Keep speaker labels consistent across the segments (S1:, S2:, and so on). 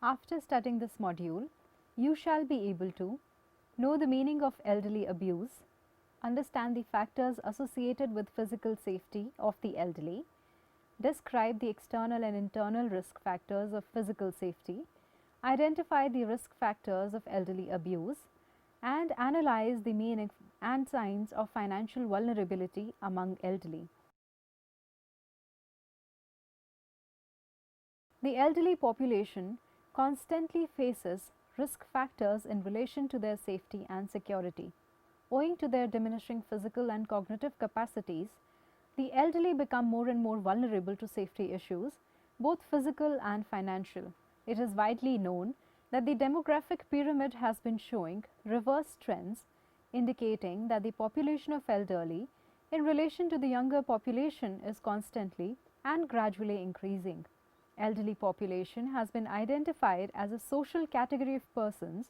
S1: After studying this module, you shall be able to know the meaning of elderly abuse, understand the factors associated with physical safety of the elderly, describe the external and internal risk factors of physical safety, identify the risk factors of elderly abuse, and analyze the meaning and signs of financial vulnerability among elderly. The elderly population constantly faces risk factors in relation to their safety and security. Owing to their diminishing physical and cognitive capacities, the elderly become more and more vulnerable to safety issues, both physical and financial. It is widely known that the demographic pyramid has been showing reverse trends, indicating that the population of elderly in relation to the younger population is constantly and gradually increasing. Elderly population has been identified as a social category of persons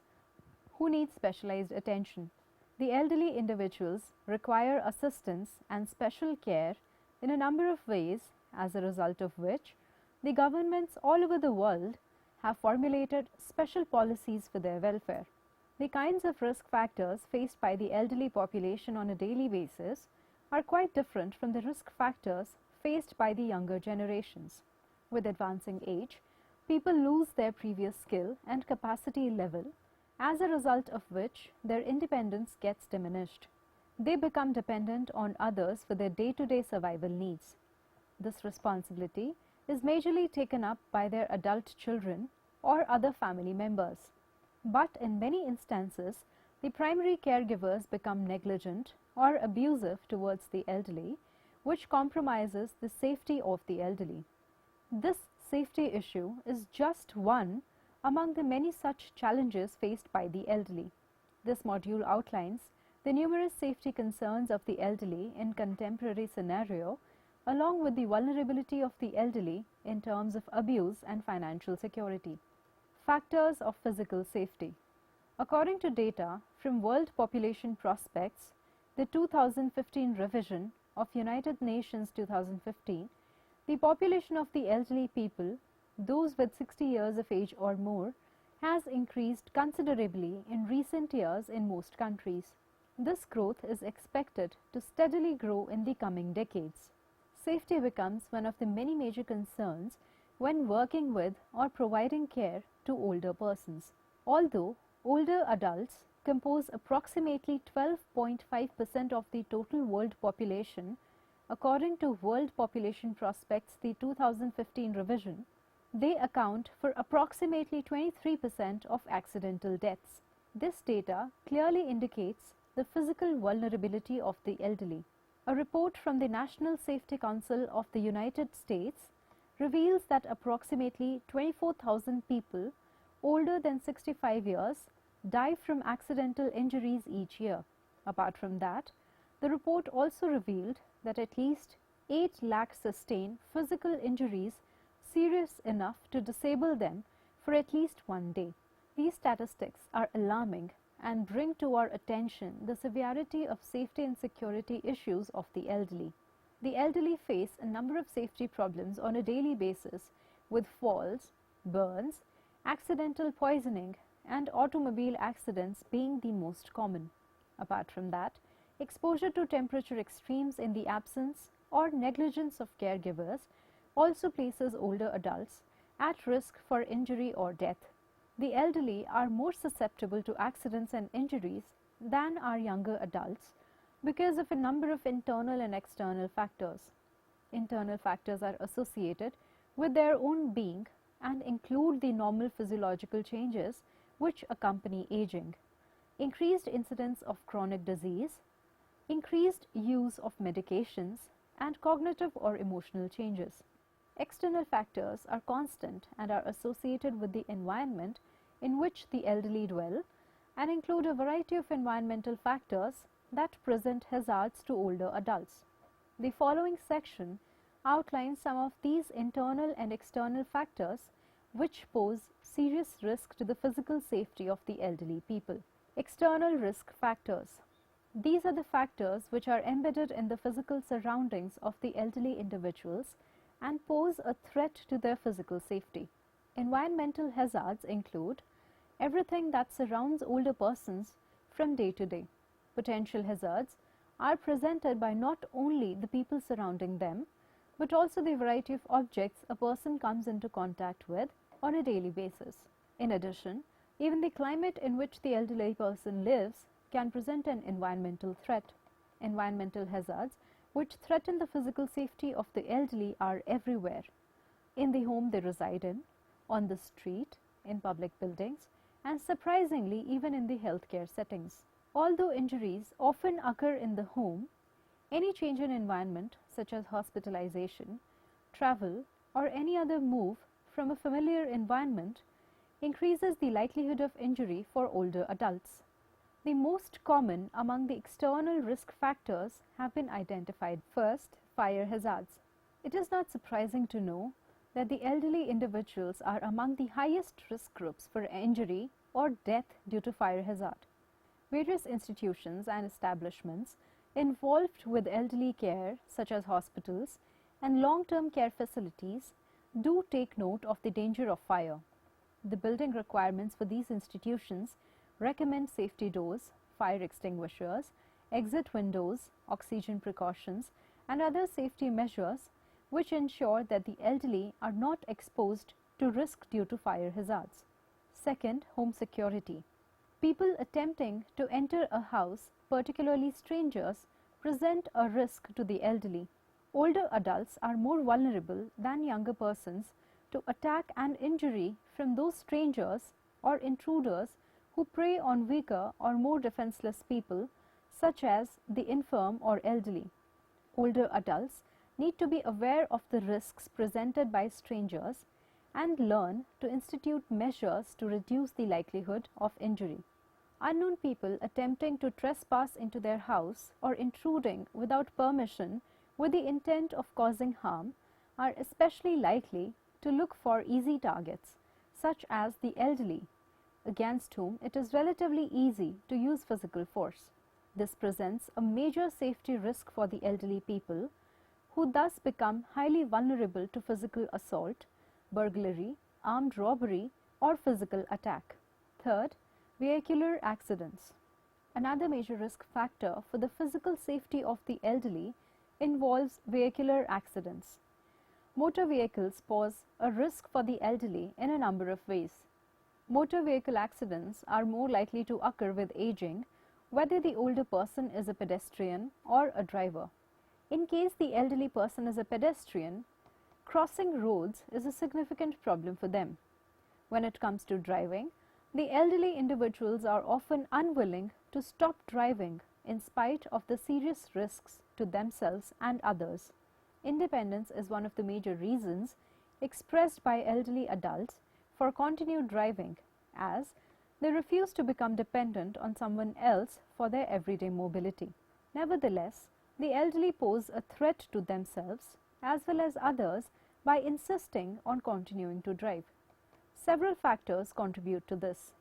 S1: who need specialized attention. The elderly individuals require assistance and special care in a number of ways, as a result of which the governments all over the world have formulated special policies for their welfare. The kinds of risk factors faced by the elderly population on a daily basis are quite different from the risk factors faced by the younger generations. With advancing age, people lose their previous skill and capacity level, as a result of which their independence gets diminished. They become dependent on others for their day-to-day survival needs. This responsibility is majorly taken up by their adult children or other family members. But in many instances, the primary caregivers become negligent or abusive towards the elderly, which compromises the safety of the elderly. This safety issue is just one among the many such challenges faced by the elderly. This module outlines the numerous safety concerns of the elderly in contemporary scenario, along with the vulnerability of the elderly in terms of abuse and financial security. Factors of physical safety. According to data from World Population Prospects, the 2015 revision of United Nations 2015, the population of the elderly people, those with 60 years of age or more, has increased considerably in recent years in most countries. This growth is expected to steadily grow in the coming decades. Safety becomes one of the many major concerns when working with or providing care to older persons. Although older adults compose approximately 12.5% of the total world population, according to World Population Prospects, the 2015 revision, they account for approximately 23% of accidental deaths. This data clearly indicates the physical vulnerability of the elderly. A report from the National Safety Council of the United States reveals that approximately 24,000 people older than 65 years die from accidental injuries each year. Apart from that, the report also revealed that at least 8 lakh sustain physical injuries serious enough to disable them for at least one day. These statistics are alarming and bring to our attention the severity of safety and security issues of the elderly. The elderly face a number of safety problems on a daily basis, with falls, burns, accidental poisoning, and automobile accidents being the most common. Apart from that, exposure to temperature extremes in the absence or negligence of caregivers also places older adults at risk for injury or death. The elderly are more susceptible to accidents and injuries than are younger adults because of a number of internal and external factors. Internal factors are associated with their own being and include the normal physiological changes which accompany aging, increased incidence of chronic disease, increased use of medications, and cognitive or emotional changes. External factors are constant and are associated with the environment in which the elderly dwell and include a variety of environmental factors that present hazards to older adults. The following section outlines some of these internal and external factors which pose serious risk to the physical safety of the elderly people. External risk factors. These are the factors which are embedded in the physical surroundings of the elderly individuals and pose a threat to their physical safety. Environmental hazards include everything that surrounds older persons from day to day. Potential hazards are presented by not only the people surrounding them, but also the variety of objects a person comes into contact with on a daily basis. In addition, even the climate in which the elderly person lives can present an environmental threat. Environmental hazards which threaten the physical safety of the elderly are everywhere: in the home they reside in, on the street, in public buildings, and surprisingly even in the healthcare settings. Although injuries often occur in the home, any change in environment such as hospitalization, travel, or any other move from a familiar environment increases the likelihood of injury for older adults. The most common among the external risk factors have been identified. First, fire hazards. It is not surprising to know that the elderly individuals are among the highest risk groups for injury or death due to fire hazard. Various institutions and establishments involved with elderly care, such as hospitals and long-term care facilities, do take note of the danger of fire. The building requirements for these institutions recommend safety doors, fire extinguishers, exit windows, oxygen precautions, and other safety measures which ensure that the elderly are not exposed to risk due to fire hazards. Second, home security. People attempting to enter a house, particularly strangers, present a risk to the elderly. Older adults are more vulnerable than younger persons to attack and injury from those strangers or intruders who prey on weaker or more defenseless people, such as the infirm or elderly. Older adults need to be aware of the risks presented by strangers and learn to institute measures to reduce the likelihood of injury. Unknown people attempting to trespass into their house or intruding without permission with the intent of causing harm are especially likely to look for easy targets, such as the elderly, against whom it is relatively easy to use physical force. This presents a major safety risk for the elderly people, who thus become highly vulnerable to physical assault, burglary, armed robbery, or physical attack. Third, vehicular accidents. Another major risk factor for the physical safety of the elderly involves vehicular accidents. Motor vehicles pose a risk for the elderly in a number of ways. Motor vehicle accidents are more likely to occur with aging, whether the older person is a pedestrian or a driver. In case the elderly person is a pedestrian, crossing roads is a significant problem for them. When it comes to driving, the elderly individuals are often unwilling to stop driving in spite of the serious risks to themselves and others. Independence is one of the major reasons expressed by elderly adults for continued driving, as they refuse to become dependent on someone else for their everyday mobility. Nevertheless, the elderly pose a threat to themselves as well as others by insisting on continuing to drive. Several factors contribute to this.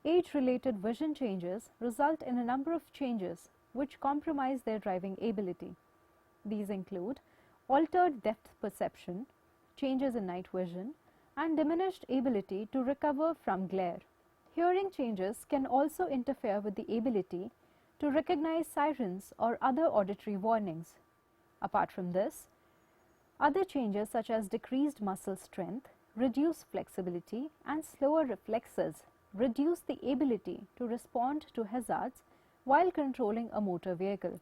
S1: Age-related vision changes result in a number of changes which compromise their driving ability. These include altered depth perception, changes in night vision, and diminished ability to recover from glare. Hearing changes can also interfere with the ability to recognize sirens or other auditory warnings. Apart from this, other changes such as decreased muscle strength, reduced flexibility, and slower reflexes reduce the ability to respond to hazards while controlling a motor vehicle.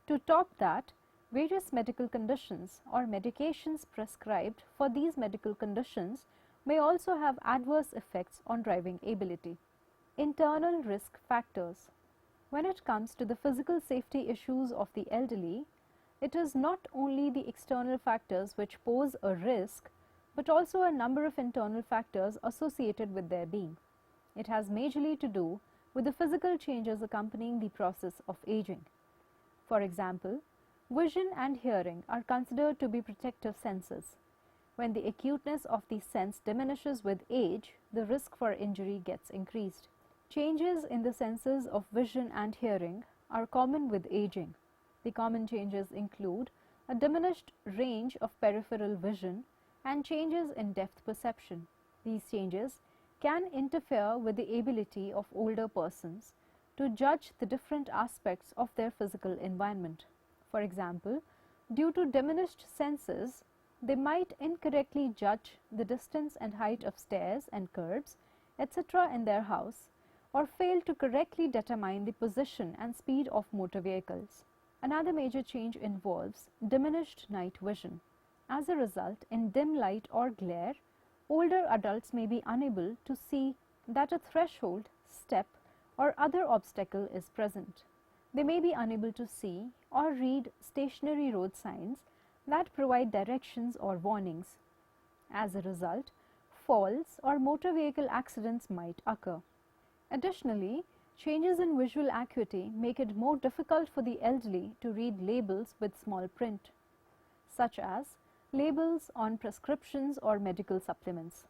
S1: To top that, various medical conditions or medications prescribed for these medical conditions may also have adverse effects on driving ability. Internal risk factors. When it comes to the physical safety issues of the elderly, it is not only the external factors which pose a risk, but also a number of internal factors associated with their being. It has majorly to do with the physical changes accompanying the process of aging. For example, vision and hearing are considered to be protective senses. When the acuteness of the sense diminishes with age, the risk for injury gets increased. Changes in the senses of vision and hearing are common with aging. The common changes include a diminished range of peripheral vision and changes in depth perception. These changes can interfere with the ability of older persons to judge the different aspects of their physical environment. For example, due to diminished senses, they might incorrectly judge the distance and height of stairs and curbs, etc. in their house, or fail to correctly determine the position and speed of motor vehicles. Another major change involves diminished night vision. As a result, in dim light or glare, older adults may be unable to see that a threshold, step, or other obstacle is present. They may be unable to see or read stationary road signs that provide directions or warnings. As a result, falls or motor vehicle accidents might occur. Additionally, changes in visual acuity make it more difficult for the elderly to read labels with small print, such as labels on prescriptions or medical supplements.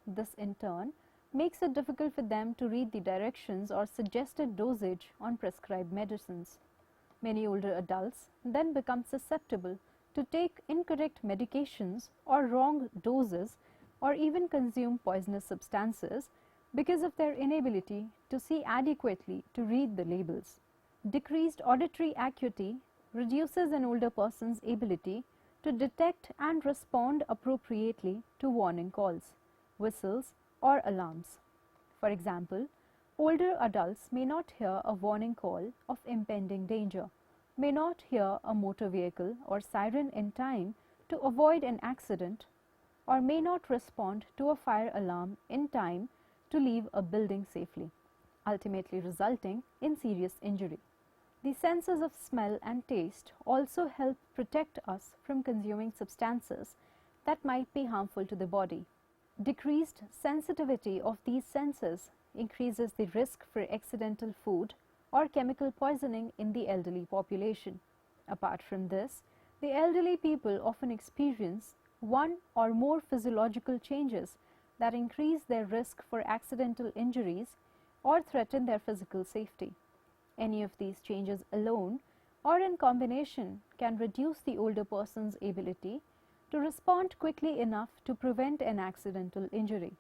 S1: This in turn makes it difficult for them to read the directions or suggested dosage on prescribed medicines. Many older adults then become susceptible to take incorrect medications or wrong doses or even consume poisonous substances because of their inability to see adequately to read the labels. Decreased auditory acuity reduces an older person's ability to detect and respond appropriately to warning calls, whistles, or alarms. For example, older adults may not hear a warning call of impending danger, may not hear a motor vehicle or siren in time to avoid an accident, or may not respond to a fire alarm in time to leave a building safely, ultimately resulting in serious injury. The senses of smell and taste also help protect us from consuming substances that might be harmful to the body. Decreased sensitivity of these senses increases the risk for accidental food or chemical poisoning in the elderly population. Apart from this, the elderly people often experience one or more physiological changes that increase their risk for accidental injuries or threaten their physical safety. Any of these changes alone or in combination can reduce the older person's ability to respond quickly enough to prevent an accidental injury.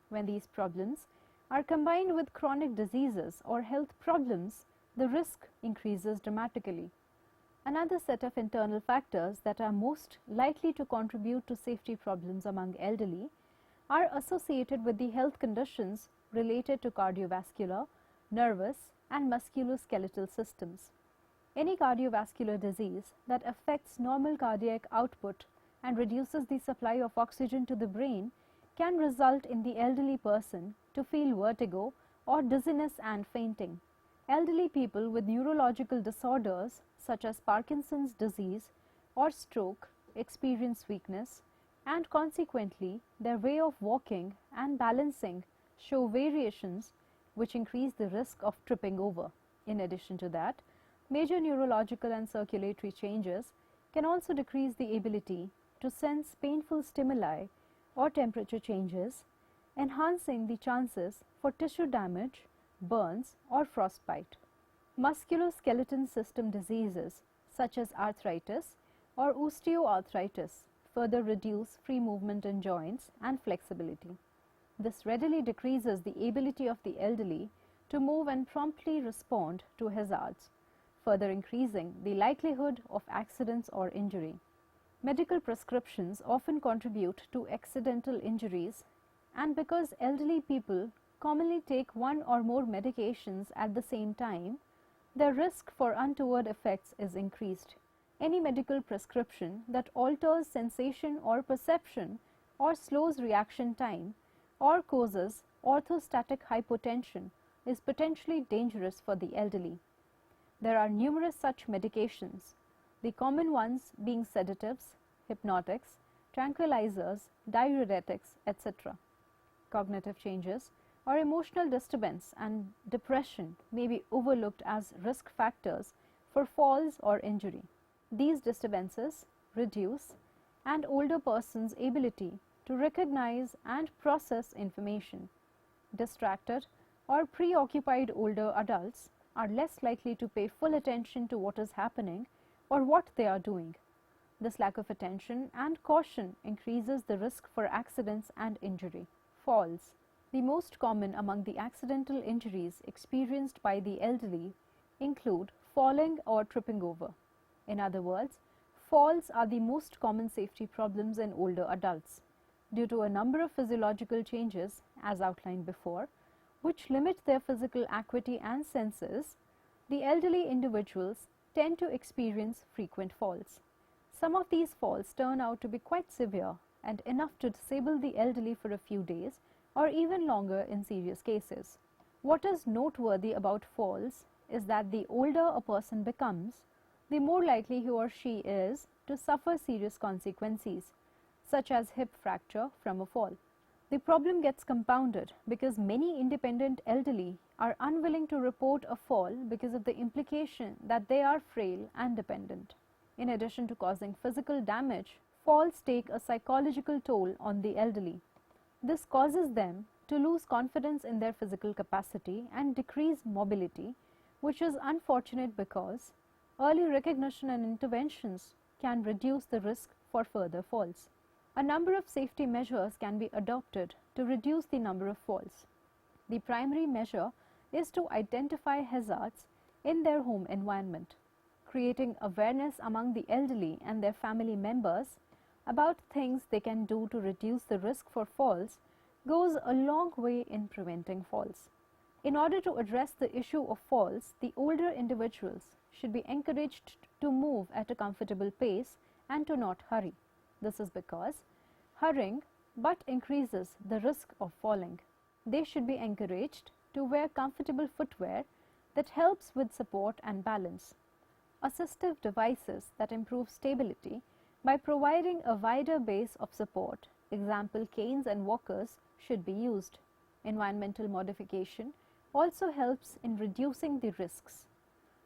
S1: When these problems are combined with chronic diseases or health problems, the risk increases dramatically. Another set of internal factors that are most likely to contribute to safety problems among elderly are associated with the health conditions related to cardiovascular, nervous, and musculoskeletal systems. Any cardiovascular disease that affects normal cardiac output and reduces the supply of oxygen to the brain can result in the elderly person to feel vertigo or dizziness and fainting. Elderly people with neurological disorders such as Parkinson's disease or stroke experience weakness, and consequently their way of walking and balancing show variations which increase the risk of tripping over. In addition to that, major neurological and circulatory changes can also decrease the ability to sense painful stimuli or temperature changes, enhancing the chances for tissue damage, burns, or frostbite. Musculoskeletal system diseases such as arthritis or osteoarthritis further reduce free movement in joints and flexibility. This readily decreases the ability of the elderly to move and promptly respond to hazards, further increasing the likelihood of accidents or injury. Medical prescriptions often contribute to accidental injuries, and because elderly people commonly take one or more medications at the same time, their risk for untoward effects is increased. Any medical prescription that alters sensation or perception or slows reaction time or causes orthostatic hypotension is potentially dangerous for the elderly. There are numerous such medications, the common ones being sedatives, hypnotics, tranquilizers, diuretics, etc. Cognitive changes or emotional disturbance and depression may be overlooked as risk factors for falls or injury. These disturbances reduce an older person's ability to recognize and process information. Distracted or preoccupied older adults are less likely to pay full attention to what is happening or what they are doing. This lack of attention and caution increases the risk for accidents and injury. Falls. The most common among the accidental injuries experienced by the elderly include falling or tripping over. In other words, falls are the most common safety problems in older adults due to a number of physiological changes, as outlined before, which limit their physical acuity and senses. The elderly individuals tend to experience frequent falls. Some of these falls turn out to be quite severe and enough to disable the elderly for a few days or even longer in serious cases. What is noteworthy about falls is that the older a person becomes, the more likely he or she is to suffer serious consequences, such as hip fracture from a fall. The problem gets compounded because many independent elderly are unwilling to report a fall because of the implication that they are frail and dependent. In addition to causing physical damage, falls take a psychological toll on the elderly. This causes them to lose confidence in their physical capacity and decrease mobility, which is unfortunate because early recognition and interventions can reduce the risk for further falls. A number of safety measures can be adopted to reduce the number of falls. The primary measure is to identify hazards in their home environment. Creating awareness among the elderly and their family members about things they can do to reduce the risk for falls goes a long way in preventing falls. In order to address the issue of falls, the older individuals should be encouraged to move at a comfortable pace and to not hurry. This is because hurrying but increases the risk of falling. They should be encouraged to wear comfortable footwear that helps with support and balance. Assistive devices that improve stability by providing a wider base of support, example canes and walkers, should be used. Environmental modification also helps in reducing the risks.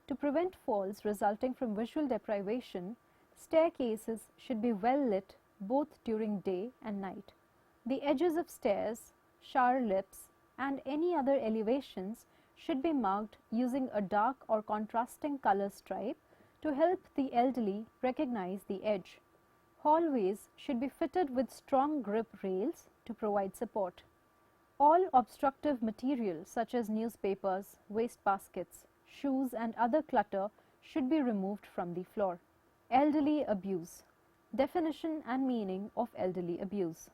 S1: To prevent falls resulting from visual deprivation, staircases should be well lit both during day and night. The edges of stairs, shower lips, and any other elevations should be marked using a dark or contrasting color stripe to help the elderly recognize the edge. Hallways should be fitted with strong grip rails to provide support. All obstructive material such as newspapers, waste baskets, shoes and other clutter should be removed from the floor. Elderly abuse. Definition and meaning of elderly abuse.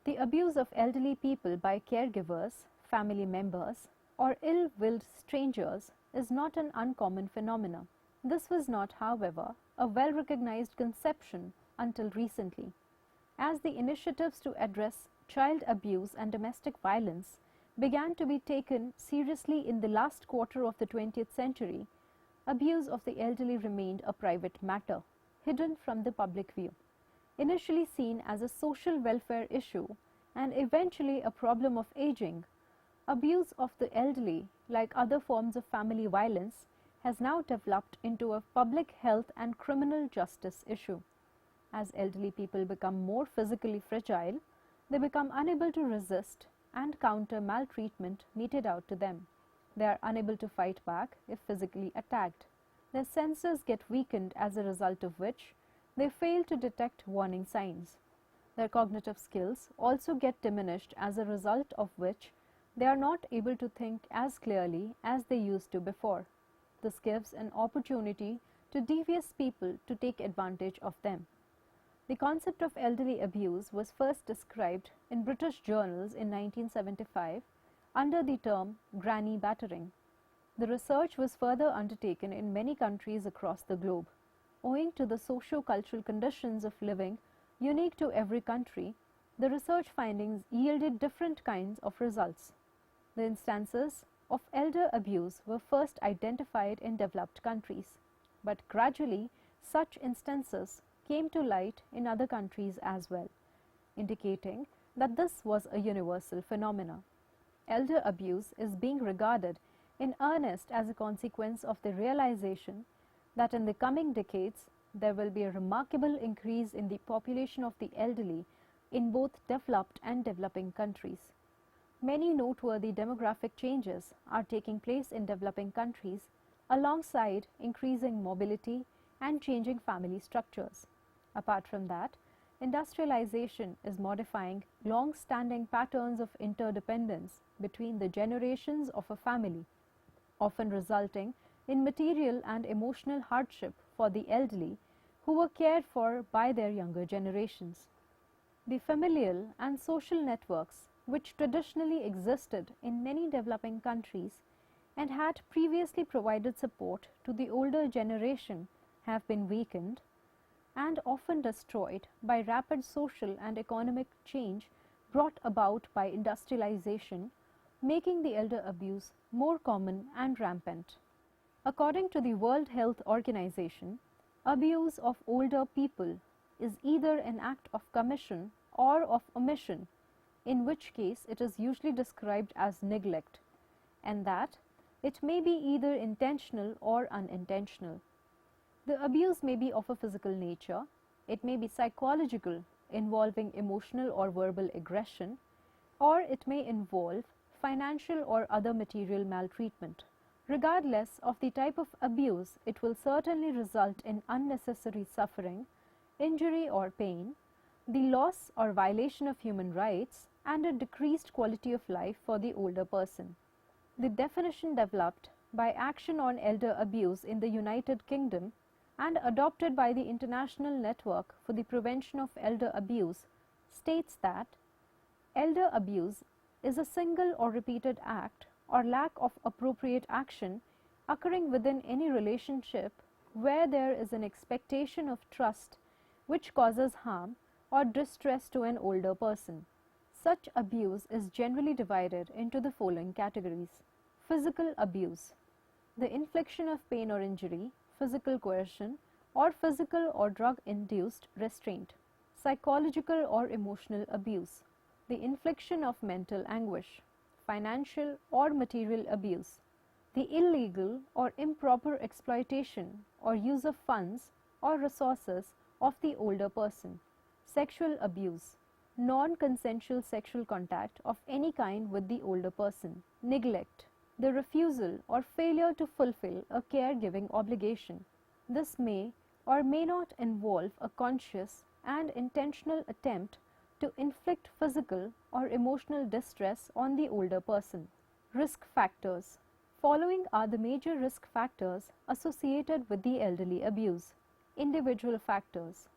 S1: The abuse of elderly people by caregivers, family members, or ill-willed strangers is not an uncommon phenomenon. This was not, however, a well-recognized conception until recently. As the initiatives to address child abuse and domestic violence began to be taken seriously in the last quarter of the 20th century, abuse of the elderly remained a private matter, hidden from the public view. Initially seen as a social welfare issue and eventually a problem of aging, abuse of the elderly, like other forms of family violence, has now developed into a public health and criminal justice issue. As elderly people become more physically fragile, they become unable to resist and counter maltreatment meted out to them. They are unable to fight back if physically attacked. Their senses get weakened, as a result of which they fail to detect warning signs. Their cognitive skills also get diminished, as a result of which they are not able to think as clearly as they used to before. This gives an opportunity to devious people to take advantage of them. The concept of elderly abuse was first described in British journals in 1975 under the term granny battering. The research was further undertaken in many countries across the globe. Owing to the socio-cultural conditions of living unique to every country, the research findings yielded different kinds of results. The instances of elder abuse were first identified in developed countries, but gradually such instances came to light in other countries as well, indicating that this was a universal phenomenon. Elder abuse is being regarded in earnest as a consequence of the realization that in the coming decades there will be a remarkable increase in the population of the elderly in both developed and developing countries. Many noteworthy demographic changes are taking place in developing countries alongside increasing mobility and changing family structures. Apart from that, Industrialization is modifying long-standing patterns of interdependence between the generations of a family, often resulting in material and emotional hardship for the elderly who were cared for by their younger generations. The familial and social networks which traditionally existed in many developing countries and had previously provided support to the older generation have been weakened and often destroyed by rapid social and economic change brought about by industrialization, making the elder abuse more common and rampant. According to the World Health Organization, abuse of older people is either an act of commission or of omission, in which case it is usually described as neglect, and that it may be either intentional or unintentional. The abuse may be of a physical nature, it may be psychological, involving emotional or verbal aggression, or it may involve financial or other material maltreatment. Regardless of the type of abuse, it will certainly result in unnecessary suffering, injury or pain, the loss or violation of human rights, and a decreased quality of life for the older person. The definition developed by Action on Elder Abuse in the United Kingdom and adopted by the International Network for the Prevention of Elder Abuse states that elder abuse is a single or repeated act or lack of appropriate action occurring within any relationship where there is an expectation of trust which causes harm or distress to an older person. Such abuse is generally divided into the following categories. Physical abuse, the infliction of pain or injury, physical coercion, or physical or drug-induced restraint. Psychological or emotional abuse, the infliction of mental anguish. Financial or material abuse, the illegal or improper exploitation or use of funds or resources of the older person. Sexual abuse, non-consensual sexual contact of any kind with the older person. Neglect, the refusal or failure to fulfill a caregiving obligation. This may or may not involve a conscious and intentional attempt to inflict physical or emotional distress on the older person. Risk factors. Following are the major risk factors associated with the elderly abuse. Individual factors.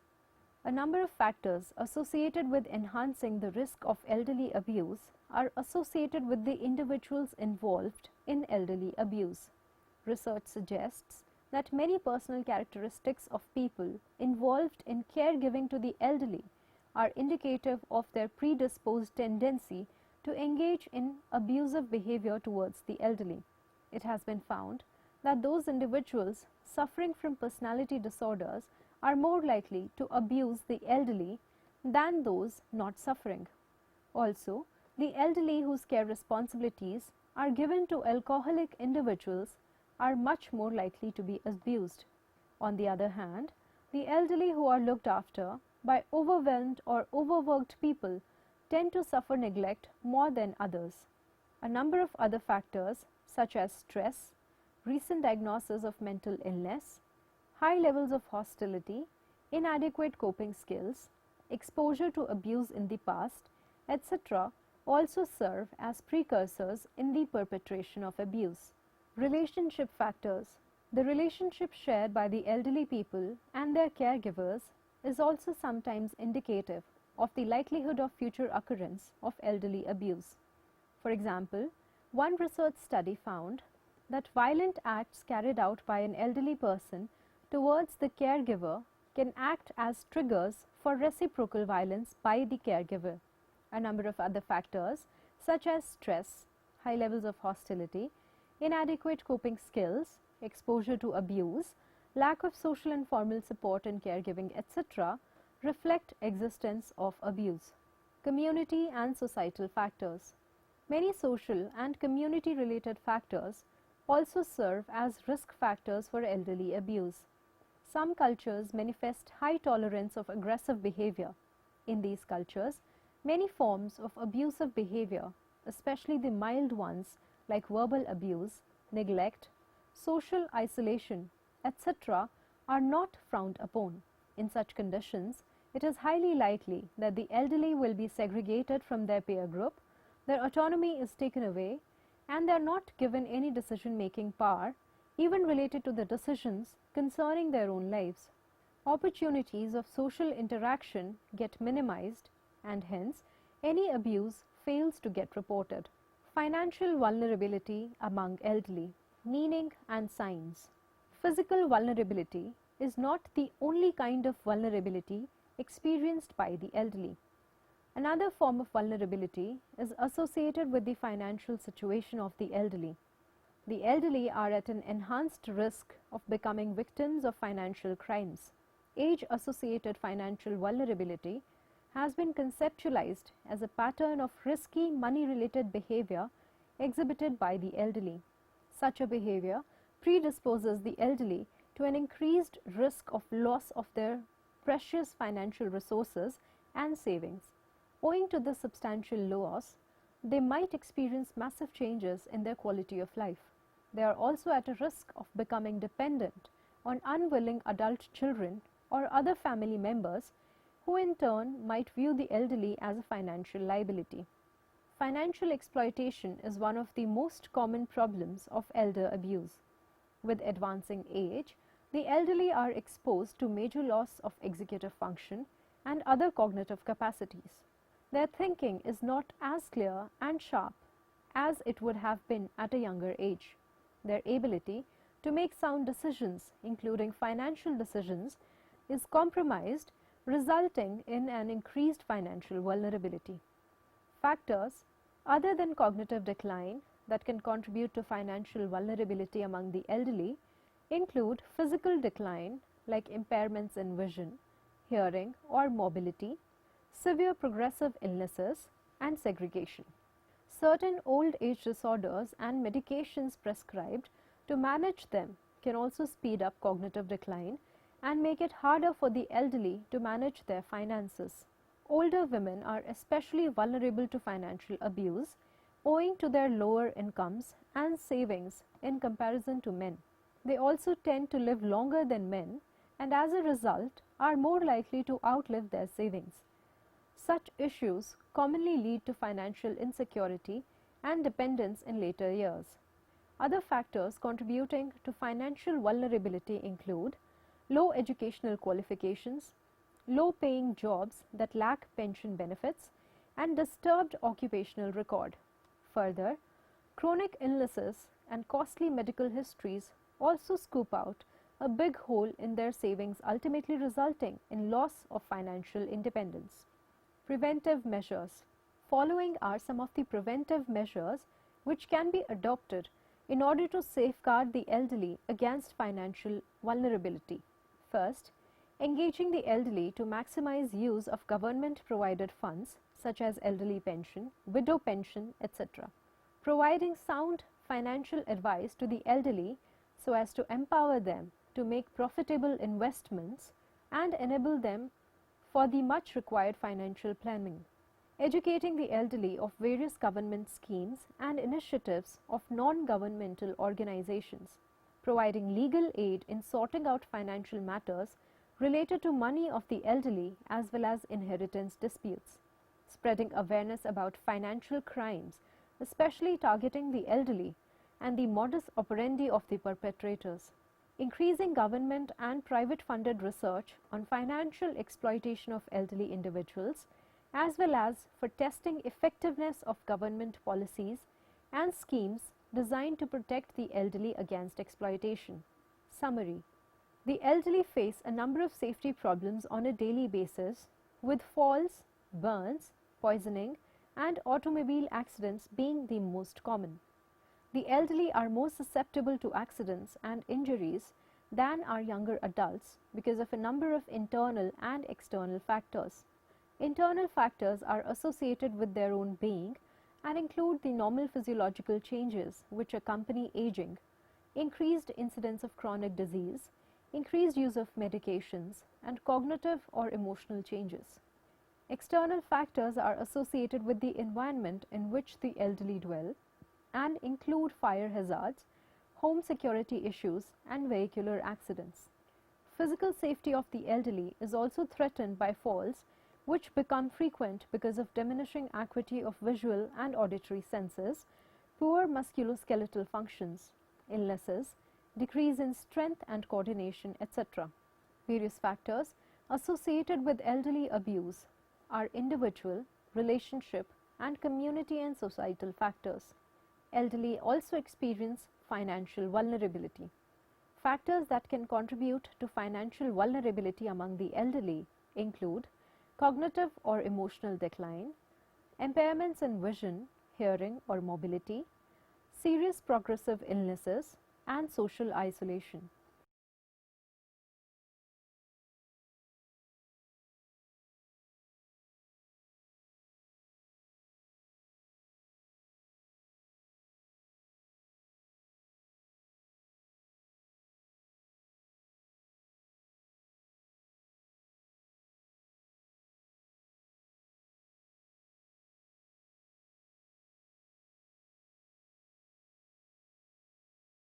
S1: A number of factors associated with enhancing the risk of elderly abuse are associated with the individuals involved in elderly abuse. Research suggests that many personal characteristics of people involved in caregiving to the elderly are indicative of their predisposed tendency to engage in abusive behavior towards the elderly. It has been found that those individuals suffering from personality disorders are more likely to abuse the elderly than those not suffering. Also, the elderly whose care responsibilities are given to alcoholic individuals are much more likely to be abused. On the other hand, the elderly who are looked after by overwhelmed or overworked people tend to suffer neglect more than others. A number of other factors such as stress, recent diagnosis of mental illness, high levels of hostility, inadequate coping skills, exposure to abuse in the past, etc. also serve as precursors in the perpetration of abuse. Relationship factors. The relationship shared by the elderly people and their caregivers is also sometimes indicative of the likelihood of future occurrence of elderly abuse. For example, one research study found that violent acts carried out by an elderly person towards the caregiver can act as triggers for reciprocal violence by the caregiver. A number of other factors such as stress, high levels of hostility, inadequate coping skills, exposure to abuse, lack of social and formal support in caregiving, etc. reflect existence of abuse. Community and societal factors. Many social and community-related factors also serve as risk factors for elderly abuse. Some cultures manifest high tolerance of aggressive behavior. In these cultures, many forms of abusive behavior, especially the mild ones like verbal abuse, neglect, social isolation, etc., are not frowned upon. In such conditions, it is highly likely that the elderly will be segregated from their peer group, their autonomy is taken away, and they are not given any decision-making power, even related to the decisions concerning their own lives. Opportunities of social interaction get minimized, and hence any abuse fails to get reported. Financial vulnerability among elderly, meaning and signs. Physical vulnerability is not the only kind of vulnerability experienced by the elderly. Another form of vulnerability is associated with the financial situation of the elderly. The elderly are at an enhanced risk of becoming victims of financial crimes. Age-associated financial vulnerability has been conceptualized as a pattern of risky money-related behavior exhibited by the elderly. Such a behavior predisposes the elderly to an increased risk of loss of their precious financial resources and savings. Owing to this substantial loss, they might experience massive changes in their quality of life. They are also at a risk of becoming dependent on unwilling adult children or other family members who in turn might view the elderly as a financial liability. Financial exploitation is one of the most common problems of elder abuse. With advancing age, the elderly are exposed to major loss of executive function and other cognitive capacities. Their thinking is not as clear and sharp as it would have been at a younger age. Their ability to make sound decisions, including financial decisions, is compromised, resulting in an increased financial vulnerability. Factors other than cognitive decline that can contribute to financial vulnerability among the elderly include physical decline like impairments in vision, hearing or mobility, severe progressive illnesses, and segregation. Certain old age disorders and medications prescribed to manage them can also speed up cognitive decline and make it harder for the elderly to manage their finances. Older women are especially vulnerable to financial abuse owing to their lower incomes and savings in comparison to men. They also tend to live longer than men and as a result are more likely to outlive their savings. Such issues commonly lead to financial insecurity and dependence in later years. Other factors contributing to financial vulnerability include low educational qualifications, low-paying jobs that lack pension benefits, and disturbed occupational record. Further, chronic illnesses and costly medical histories also scoop out a big hole in their savings, ultimately resulting in loss of financial independence. Preventive measures. Following are some of the preventive measures which can be adopted in order to safeguard the elderly against financial vulnerability. First, engaging the elderly to maximize use of government-provided funds such as elderly pension, widow pension, etc. Providing sound financial advice to the elderly so as to empower them to make profitable investments and enable them for the much required financial planning. Educating the elderly of various government schemes and initiatives of non-governmental organizations. Providing legal aid in sorting out financial matters related to money of the elderly as well as inheritance disputes. Spreading awareness about financial crimes, especially targeting the elderly and the modus operandi of the perpetrators. Increasing government and private funded research on financial exploitation of elderly individuals as well as for testing effectiveness of government policies and schemes designed to protect the elderly against exploitation. Summary. The elderly face a number of safety problems on a daily basis, with falls, burns, poisoning, and automobile accidents being the most common. The elderly are more susceptible to accidents and injuries than are younger adults because of a number of internal and external factors. Internal factors are associated with their own being and include the normal physiological changes which accompany aging, increased incidence of chronic disease, increased use of medications, and cognitive or emotional changes. External factors are associated with the environment in which the elderly dwell and include fire hazards, home security issues, and vehicular accidents. Physical safety of the elderly is also threatened by falls, which become frequent because of diminishing acuity of visual and auditory senses, poor musculoskeletal functions, illnesses, decrease in strength and coordination, etc. Various factors associated with elderly abuse are individual, relationship, and community and societal factors. Elderly also experience financial vulnerability. Factors that can contribute to financial vulnerability among the elderly include cognitive or emotional decline, impairments in vision, hearing, or mobility, serious progressive illnesses, and social isolation.